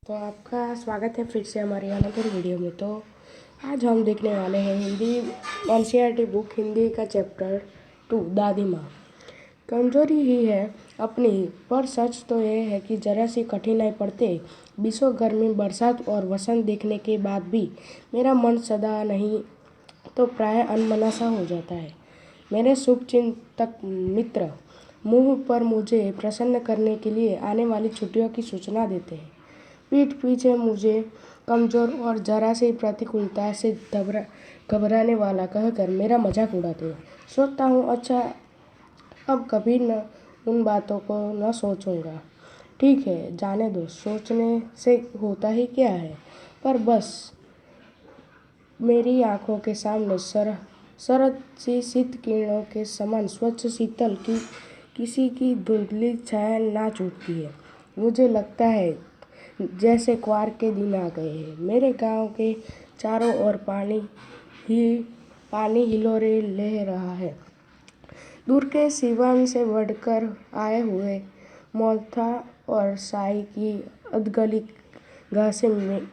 तो आपका स्वागत है फिर से हमारे यहाँ पर वीडियो में। तो आज हम देखने वाले हैं हिंदी एनसीईआरटी बुक हिंदी का चैप्टर 2 दादी माँ। कमजोरी ही है अपनी, पर सच तो यह है कि जरा सी कठिनाई पड़ते बीसों गर्मी बरसात और वसंत देखने के बाद भी मेरा मन सदा नहीं तो प्राय अनमना सा हो जाता है। मेरे शुभचिंतक मित्र मुंह पर मुझे प्रसन्न करने के लिए आने वाली छुट्टियों की सूचना देते हैं। पीठ पीछे मुझे कमज़ोर और जरा सी प्रतिकूलता से घबराने वाला कहकर मेरा मजाक उड़ाते हैं। सोचता हूँ अच्छा अब कभी न उन बातों को न सोचूंगा। ठीक है, जाने दो, सोचने से होता ही क्या है। पर बस मेरी आंखों के सामने शरद सी शीत किरणों के समान स्वच्छ शीतल की किसी की धुंधली छाया नाच उठती है। मुझे लगता है जैसे क्वार के दिन आ गए हैं। मेरे गांव के चारों ओर पानी हिलोरे ले रहा है। दूर के सिवान से बढ़कर आए हुए मोथा और साई की अधगली घासें में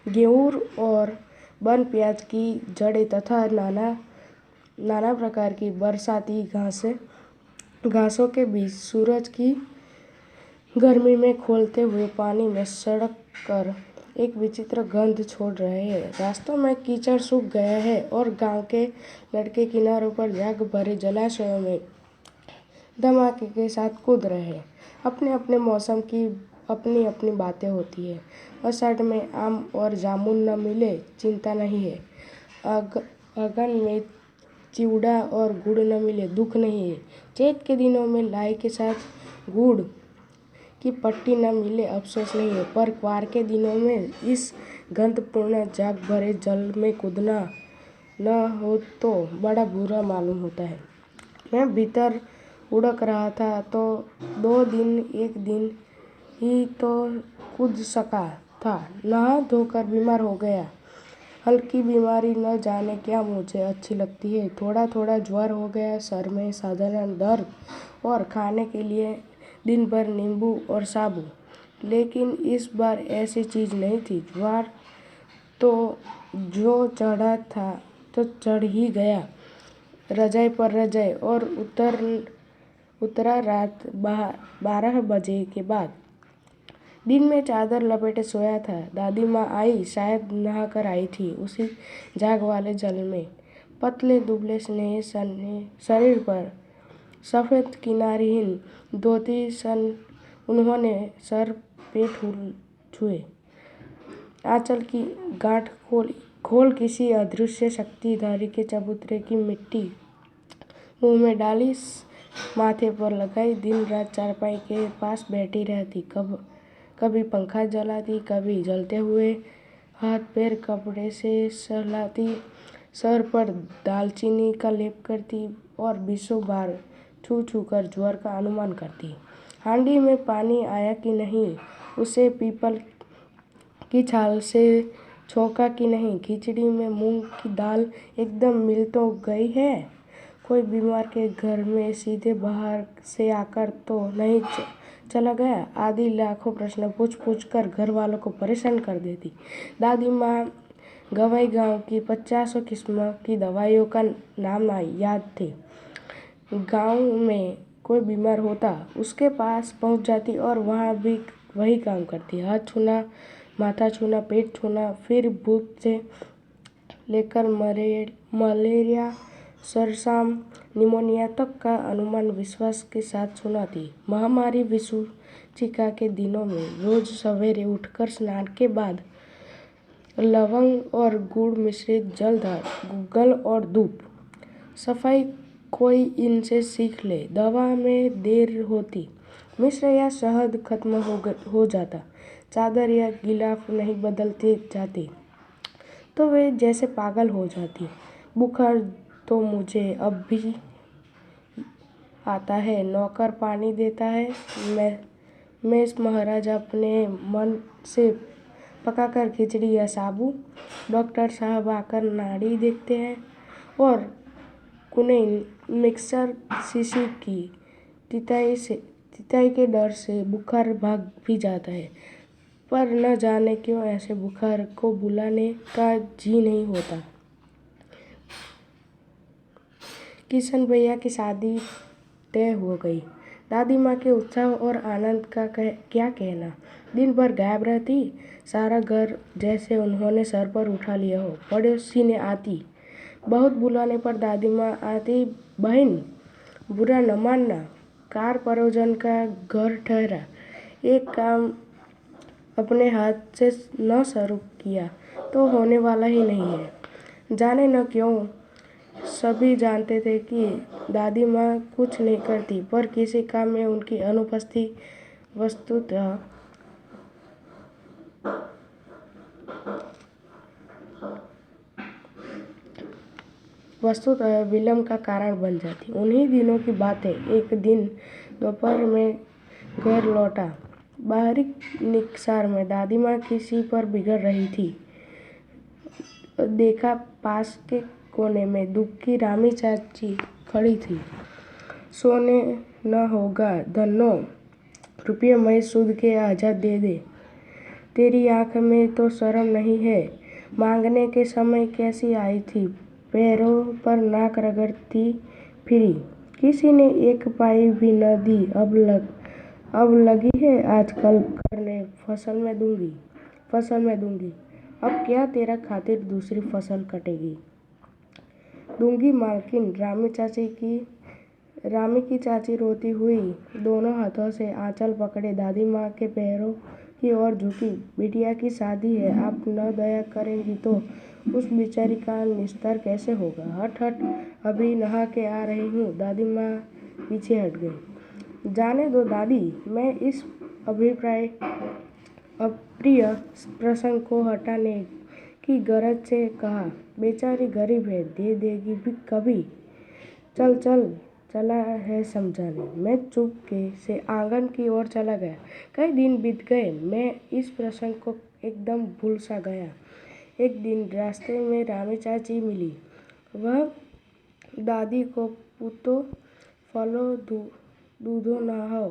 गेहूं और वन प्याज की जड़ें तथा नाना प्रकार की बरसाती घासों के बीच सूरज की गर्मी में खोलते हुए पानी में सड़क कर एक विचित्र गंध छोड़ रहे हैं। रास्तों में कीचड़ सूख गया है और गांव के लड़के किनारों पर जाग भरे जलाशयों में धमाके के साथ कूद रहे हैं। अपने अपने मौसम की अपनी अपनी बातें होती है। अषाढ़ में आम और जामुन न मिले चिंता नहीं है। अगन में चिवड़ा और गुड़ न मिले दुख नहीं है। चैत के दिनों में लाई के साथ गुड़ की पट्टी न मिले अफसोस नहीं है। पर क्वार के दिनों में इस गंधपूर्ण जाग भरे जल में कूदना न हो तो बड़ा बुरा मालूम होता है। मैं भीतर उड़क रहा था तो 2 दिन 1 दिन ही तो कूद सका था। नहा धोकर बीमार हो गया। हल्की बीमारी न जाने क्या मुझे अच्छी लगती है। थोड़ा थोड़ा ज्वर हो गया, सर में साधारण दर्द और खाने के लिए दिन भर नींबू और साबू। लेकिन इस बार ऐसी चीज़ नहीं थी। ज्वर तो जो चढ़ा था तो चढ़ ही गया, रजाई पर रजाई, और उतरा रात 12 बजे के बाद। दिन में चादर लपेटे सोया था। दादी माँ आई, शायद नहाकर आई थी उसी झाग वाले जल में। पतले दुबले स्नेह शरीर पर सफ़ेद किनारीहीन धोती सन उन्होंने सर पेट छुए। आंचल की गांठ खोल किसी अदृश्य शक्तिधारी के चबूतरे की मिट्टी मुंह में डाली, माथे पर लगाई, दिन रात चारपाई के पास बैठी रहती। कभी पंखा जलाती, कभी जलते हुए हाथ पैर कपड़े से सहलाती, सर पर दालचीनी का लेप करती और 20 बार छू छू कर ज्वर का अनुमान करती। हांडी में पानी आया कि नहीं, उसे पीपल की छाल से छोंका कि नहीं, खिचड़ी में मूंग की दाल एकदम मिल तो गई है, कोई बीमार के घर में सीधे बाहर से आकर तो नहीं चला गया, आदि लाखों प्रश्न पूछ कर घर वालों को परेशान कर देती। दादी माँ गवाई गांव की 50 किस्म की दवाइयों का नाम याद थे। गांव में कोई बीमार होता उसके पास पहुंच जाती और वहाँ भी वही काम करती। हाथ छूना, माथा छूना, पेट छूना, फिर भूत से लेकर मलेरिया, सरसाम, निमोनिया तक का अनुमान विश्वास के साथ सुनाती। महामारी विषुचिका के दिनों में रोज सवेरे उठकर स्नान के बाद लवंग और गुड़ मिश्रित जलधार, गुग्गल और धूप, सफाई कोई इनसे सीख ले। दवा में देर होती, मिश्र या शहद खत्म हो जाता, चादर या गिलाफ नहीं बदलते जाते तो वे जैसे पागल हो जाती। बुखार तो मुझे अब भी आता है। नौकर पानी देता है, मैं महाराज अपने मन से पकाकर खिचड़ी या साबू। डॉक्टर साहब आकर नाड़ी देखते हैं और कुनेन मिक्सर शीशी की तिताई के डर से बुखार भाग भी जाता है। पर न जाने क्यों ऐसे बुखार को बुलाने का जी नहीं होता। किशन भैया की शादी तय हो गई। दादी माँ के उत्साह और आनंद का क्या कहना। दिन भर गायब रहती, सारा घर जैसे उन्होंने सर पर उठा लिया हो। पड़ोसी ने आती, बहुत बुलाने पर दादी माँ आती, बहन बुरा न मानना, कार परोजन का घर ठहरा, एक काम अपने हाथ से न शुरू किया तो होने वाला ही नहीं है। जाने न क्यों सभी जानते थे कि दादी माँ कुछ नहीं करती, पर किसी काम में उनकी अनुपस्थिति वस्तुतः विलम्ब का कारण बन जाती। उन्हीं दिनों की बात है। एक दिन दोपहर में घर लौटा। बाहरी निकसार में दादी माँ किसी पर बिगड़ रही थी। देखा पास के कोने में दुखी रामी चाची खड़ी थी। सोने न होगा धन्नो, रुपये मैं सूद के 1000 दे दे। तेरी आंख में तो शर्म नहीं है। मांगने के समय कैसी आई थी, पैरों पर नाक रगड़ती फिरी। किसी ने एक पाई भी न दी। अब लगी है आजकल करने, फसल में दूंगी। अब क्या तेरा खातिर दूसरी फसल कटेगी। दूंगी मालकिन। रामी की चाची रोती हुई दोनों हाथों से आंचल पकड़े दादी माँ के पैरों की ओर झुकी। बिटिया की शादी है, आप न दया करेंगी तो उस बेचारी का निस्तार कैसे होगा। हट हट, अभी नहा के आ रही हूँ। दादी माँ पीछे हट गई। जाने दो दादी, मैं इस अप्रिय प्रसंग को हटाने की गरज से कहा, बेचारी गरीब है, दे देगी भी कभी। चला है समझाने। मैं चुपके से आंगन की ओर चला गया। कई दिन बीत गए, मैं इस प्रसंग को एकदम भूल सा गया। एक दिन रास्ते में रामी चाची मिली। वह दादी को पुतो फलो दूधो नहाओ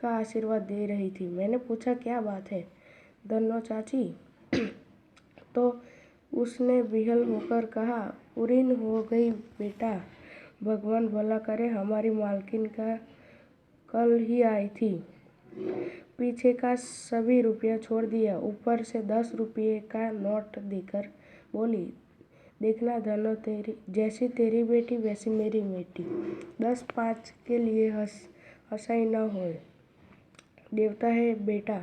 का आशीर्वाद दे रही थी। मैंने पूछा, क्या बात है धन्नो चाची। तो उसने विहल होकर कहा, उरीन हो गई बेटा, भगवान भला करे। हमारी मालकिन का कल ही आई थी, पीछे का सभी रुपया छोड़ दिया, ऊपर से 10 रुपये का नोट देकर बोली, देखना धनो, जैसी तेरी बेटी वैसी मेरी बेटी। 10-5 के लिए हंसाई न होए। देवता है बेटा,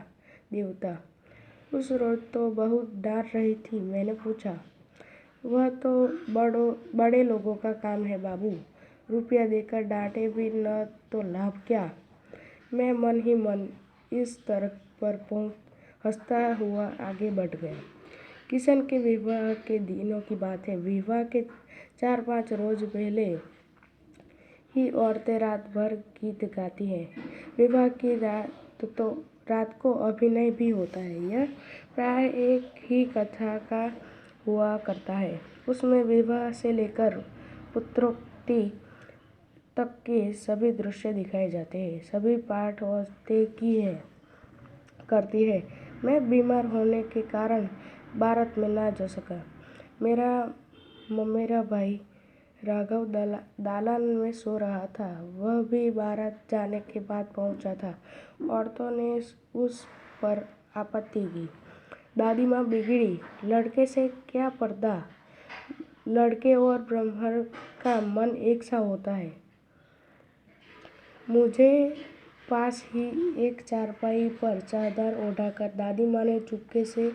देवता। उस रोज तो बहुत डांट रही थी। मैंने पूछा, वह तो बड़े लोगों का काम है बाबू, रुपया देकर डांटे भी न तो लाभ क्या। मैं मन ही मन इस तर्क पर हंसता हुआ आगे बढ़ गया। किशन के विवाह के दिनों की बात है। विवाह के 4-5 रोज पहले ही औरतें रात भर गीत गाती हैं। विवाह की रात को अभिनय भी होता है। यह प्राय एक ही कथा का हुआ करता है। उसमें विवाह से लेकर पुत्रोक्ति तक के सभी दृश्य दिखाए जाते हैं। सभी पाठ औरतें करती है। मैं बीमार होने के कारण बारात में ना जा सका। मेरा भाई राघव दालान में सो रहा था। वह भी बारात जाने के बाद पहुंचा था। औरतों ने उस पर आपत्ति की। दादी माँ बिगड़ी, लड़के से क्या पर्दा। लड़के और ब्राह्मण का मन एक सा होता है। मुझे पास ही एक चारपाई पर चादर ओढ़ाकर दादी माँ ने चुपके से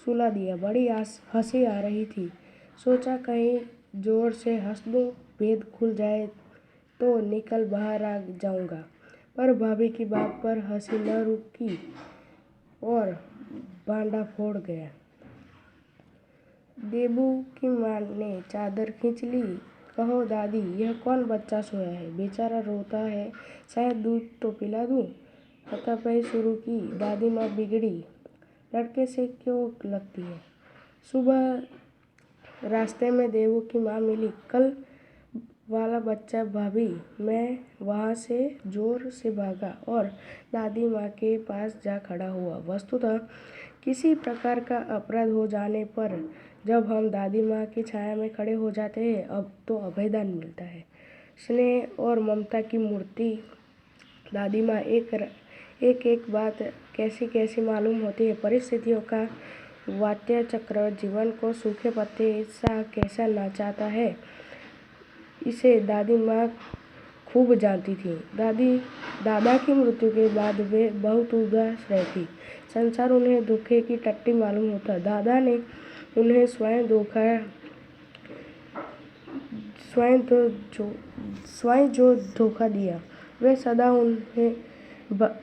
सुला दिया। बड़ी हंसी आ रही थी। सोचा कहीं जोर से हंस दूं, भेद खुल जाए तो निकल बाहर आ जाऊंगा। पर भाभी की बात पर हंसी न रुकी और भांडा फोड़ गया। देबू की माँ ने चादर खींच ली। कहो दादी, यह कौन बच्चा सोया है, बेचारा रोता है, शायद दूध तो पिला दूं। हाथापाई शुरू की। दादी माँ बिगड़ी, लड़के से क्यों लगती है। सुबह रास्ते में देबू की माँ मिली। कल वाला बच्चा भाभी। मैं वहाँ से जोर से भागा और दादी माँ के पास जा खड़ा हुआ। वस्तुतः किसी प्रकार का अपराध हो जाने पर जब हम दादी माँ की छाया में खड़े हो जाते हैं अब तो अभयदान मिलता है। स्नेह और ममता की मूर्ति दादी माँ एक बात कैसी कैसी मालूम होती है। परिस्थितियों का वात्य चक्र जीवन को सूखे पत्ते सा कैसा नचाता है, इसे दादी माँ खूब जानती थी। दादा की मृत्यु के बाद वे बहुत उदास रहती। संसार उन्हें धोखे की टट्टी मालूम होता। दादा ने उन्हें स्वयं जो धोखा दिया, वे सदा उन्हें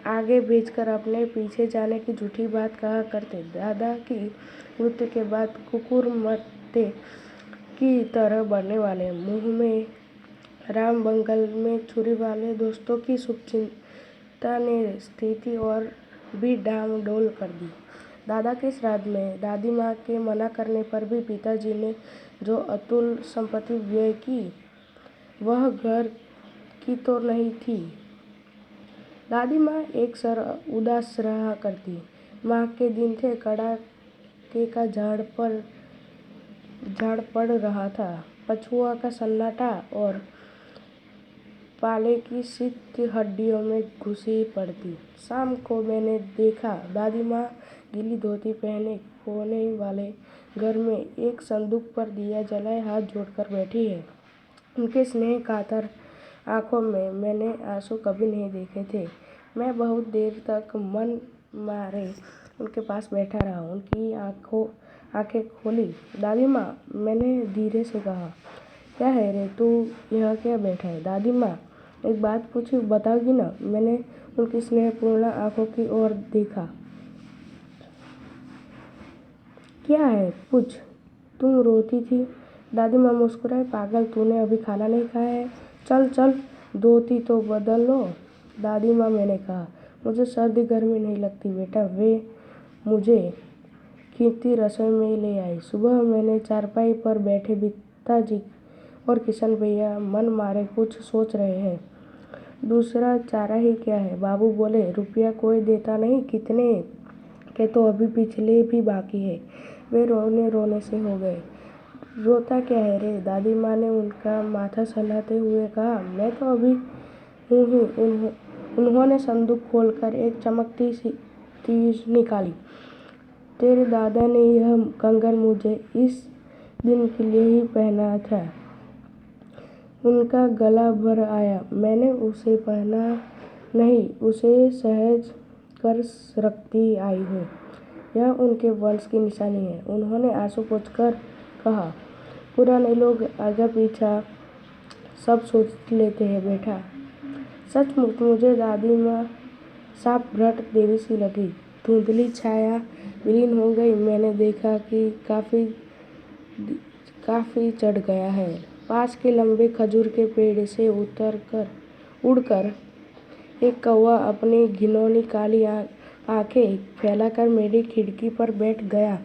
आगे भेजकर अपने पीछे जाने की झूठी बात कहा करते। दादा की मृत्यु के बाद कुकुर मरते की तरह बढ़ने वाले मुंह में राम बंगल में छुरी वाले दोस्तों की शुभचिंता ने स्थिति और भी डामाडोल कर दी। दादा के श्राद्ध में दादी माँ के मना करने पर भी पिताजी ने जो अतुल संपत्ति व्यय की, वह घर की तो नहीं थी। दादी माँ एक सर उदास रहा करती। माह के दिन थे, कड़ाके का झाड़ पड़ रहा था। पछुआ का सन्नाटा और पाले की शीत हड्डियों में घुसी पड़ती। शाम को मैंने देखा दादी माँ गीली धोती पहने कोने वाले घर में एक संदूक पर दिया जलाए हाथ जोड़कर बैठी है। उनके स्नेह कातर आंखों में मैंने आंसू कभी नहीं देखे थे। मैं बहुत देर तक मन मारे उनके पास बैठा रहा। उनकी आंखें खोली। दादी माँ, मैंने धीरे से कहा, क्या है रे, तू यहाँ क्या बैठा है? दादी माँ, एक बात पूछी, बताओगी ना? मैंने उनकी स्नेहपूर्ण आंखों की ओर देखा। क्या है, पूछ। तुम रोती थी। दादी माँ मुस्कुराई। पागल, तूने अभी खाना नहीं खाया है? चल चल, धोती तो बदल लो। दादी माँ, मैंने कहा, मुझे सर्दी गर्मी नहीं लगती बेटा। वे मुझे खींचती रसोई में ले आई। सुबह मैंने चारपाई पर बैठे पिताजी और किशन भैया मन मारे कुछ सोच रहे हैं। दूसरा चारा ही क्या है? बाबू बोले, रुपया कोई देता नहीं, कितने के तो अभी पिछले भी बाकी है। वे रोने रोने से हो गए। रोता क्या है रे? दादी माँ ने उनका माथा सहलाते हुए कहा, मैं तो अभी हूँ ही। उन्होंने संदूक खोलकर एक चमकती सी चीज निकाली। तेरे दादा ने यह कंगन मुझे इस दिन के लिए ही पहना था। उनका गला भर आया। मैंने उसे पहना नहीं, उसे सहज कर रखती आई हूँ। यह उनके वंश की निशानी है। उन्होंने आंसू पोंछकर कहा, पुराने लोग आगे पीछा सब सोच लेते हैं बेटा। सचमुच मुझे दादी माँ साफ भ्रट देवी सी लगी। धुंधली छाया विलीन हो गई। मैंने देखा कि काफी चढ़ गया है। पास के लंबे खजूर के पेड़ से उड़कर एक कौवा अपनी घिनौनी काली आंखें फैलाकर मेरी खिड़की पर बैठ गया।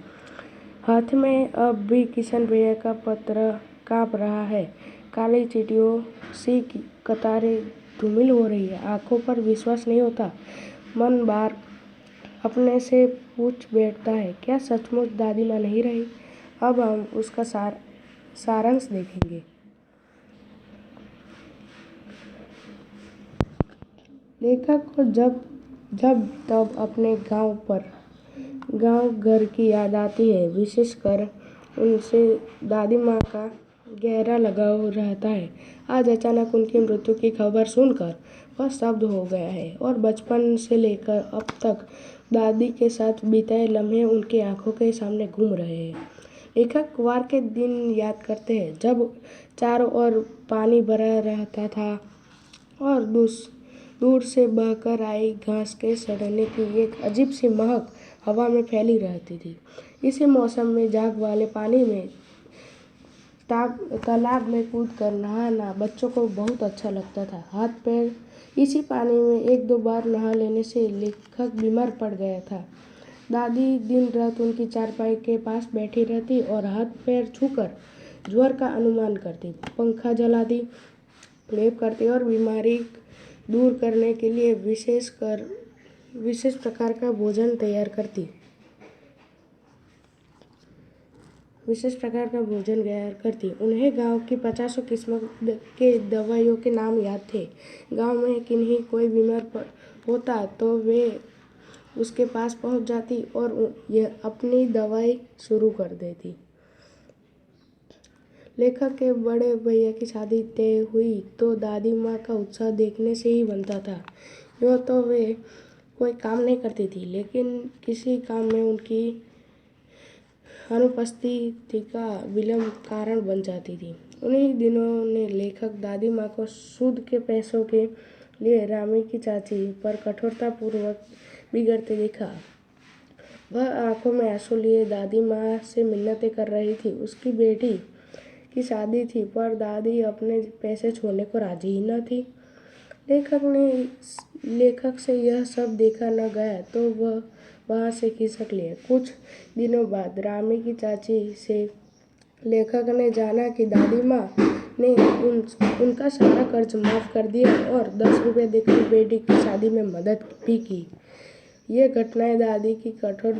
हाथ में अब भी किशन भैया का पत्र कांप रहा है। काली चींटियों सी कतारें धूमिल हो रही है। आंखों पर विश्वास नहीं होता। मन बार अपने से पूछ बैठता है, क्या सचमुच दादी माँ नहीं रही? अब हम उसका सारांश देखेंगे। लेखक को जब तब अपने गांव घर की याद आती है। विशेषकर उनसे दादी माँ का गहरा लगाव रहता है। आज अचानक उनकी मृत्यु की खबर सुनकर वह स्तब्ध हो गया है और बचपन से लेकर अब तक दादी के साथ बिताए लम्हे उनकी आंखों के सामने घूम रहे हैं। लेखक वार के दिन याद करते हैं जब चारों ओर पानी भरा रहता था और दूर से बहकर आई घास के सड़ने की एक अजीब सी महक हवा में फैली रहती थी। इसी मौसम में झाग वाले पानी में तालाब में कूदकर नहाना बच्चों को बहुत अच्छा लगता था। हाथ पैर इसी पानी में एक दो बार नहा लेने से लेखक बीमार पड़ गया था। दादी दिन रात उनकी चारपाई के पास बैठी रहती और हाथ पैर छूकर ज्वर का अनुमान करती, पंखा जलाती, लेप करती और बीमारी दूर करने के लिए विशेष प्रकार का भोजन तैयार करती। विशेष प्रकार का भोजन तैयार करती। उन्हें गांव की 50 किस्म के दवाइयों के नाम याद थे। गांव में किन्हीं कोई बीमार होता तो वे उसके पास पहुंच जाती और यह अपनी दवाई शुरू कर देती। लेखक के बड़े भैया की शादी तय हुई तो दादी माँ का उत्साह देखने से ही बनता था। यूँ तो वे कोई काम नहीं करती थी, लेकिन किसी काम में उनकी अनुपस्थिति का विलंब कारण बन जाती थी। उन्हीं दिनों ने लेखक दादी माँ को सूद के पैसों के लिए रामी की चाची पर कठोरतापूर्वक बिगड़ते देखा। वह आंखों में आंसू लिए दादी माँ से मिन्नतें कर रही थी। उसकी बेटी की शादी थी, पर दादी अपने पैसे छोड़ने को राजी ही न थी। लेखक से यह सब देखा न गया तो वह वहाँ से खिसक लिए। कुछ दिनों बाद रामी की चाची से लेखक ने जाना कि दादी माँ ने उनका सारा कर्ज माफ़ कर दिया और 10 रुपये देकर बेटी की शादी में मदद भी की। ये घटनाएं दादी की कठोर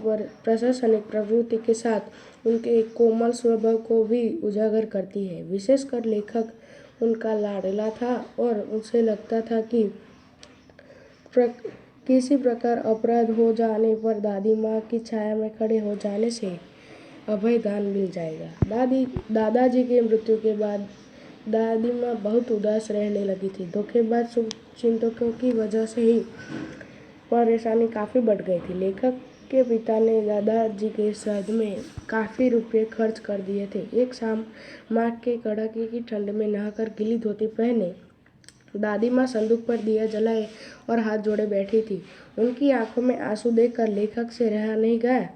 प्रशासनिक प्रवृत्ति के साथ उनके कोमल स्वभाव को भी उजागर करती है। विशेषकर लेखक उनका लाडला था और उसे लगता था कि किसी प्रकार अपराध हो जाने पर दादी माँ की छाया में खड़े हो जाने से अभय दान मिल जाएगा। दादाजी की मृत्यु के बाद दादी माँ बहुत उदास रहने लगी थी। धोखेबाज शुभचिंतकों की वजह से ही परेशानी काफ़ी बढ़ गई थी। लेखक के पिता ने दादाजी के श्राद्ध में काफ़ी रुपये खर्च कर दिए थे। एक शाम माघ के कड़ाके की ठंड में नहाकर गीली धोती पहने दादी माँ संदूक पर दिया जलाए और हाथ जोड़े बैठी थी। उनकी आंखों में आंसू देखकर लेखक से रहा नहीं गया।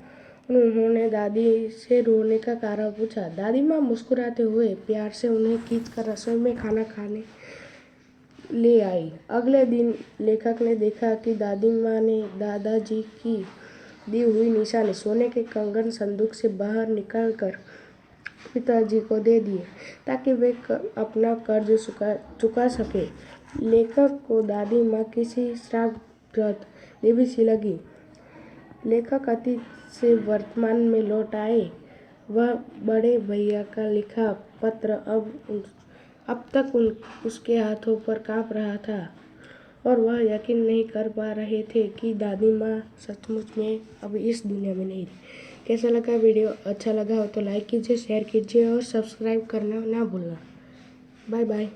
उन्होंने दादी से रोने का कारण पूछा। दादी माँ मुस्कुराते हुए प्यार से उन्हें खींचकर रसोई में खाना खाने ले आई। अगले दिन लेखक ने देखा कि दादी माँ ने दादाजी की दी हुई निशानी सोने के कंगन संदूक से बाहर निकालकर पिताजी को दे दिए ताकि वे अपना कर्ज चुका सके। लेखक को दादी माँ किसी श्रापग्रस्त देवी सी लगी। लेखक अतीत से वर्तमान में लौट आए। वह बड़े भैया का लिखा पत्र अब तक उसके हाथों पर कांप रहा था और वह यकीन नहीं कर पा रहे थे कि दादी माँ सचमुच में अब इस दुनिया में नहीं रही। कैसा लगा वीडियो? अच्छा लगा हो तो लाइक कीजिए, शेयर कीजिए और सब्सक्राइब करना ना भूलना। Bye bye.